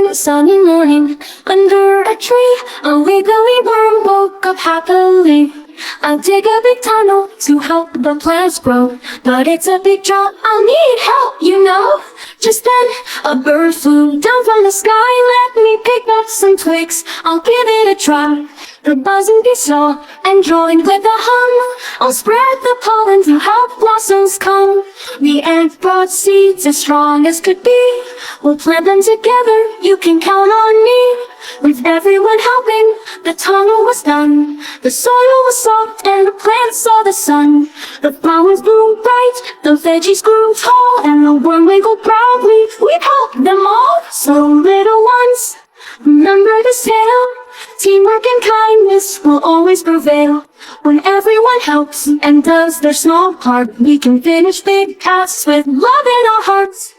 one sunny morning, under a tree, a wiggly worm woke up happily. I'll dig a big tunnel to help the plants grow, but it's a big job, I'll need help, you know. Just then, a bird flew down from the sky. Let me pick up some twigs, I'll give it a try. The buzzing bee saw and joined with a hum. I'll spread the pollen to help blossoms come. The ant brought seeds as strong as could be. We'll plant them together, you can count on me. With everyone helping, the tunnel was done. The soil was soft and the plants saw the sun. The flowers bloomed bright, the veggies grew tall, and the worm wiggled proudly. We've helped them all. So little ones, remember this tale. Teamwork and kindness will always prevail. When everyone helps and does their small part, we can finish big tasks with love in our hearts.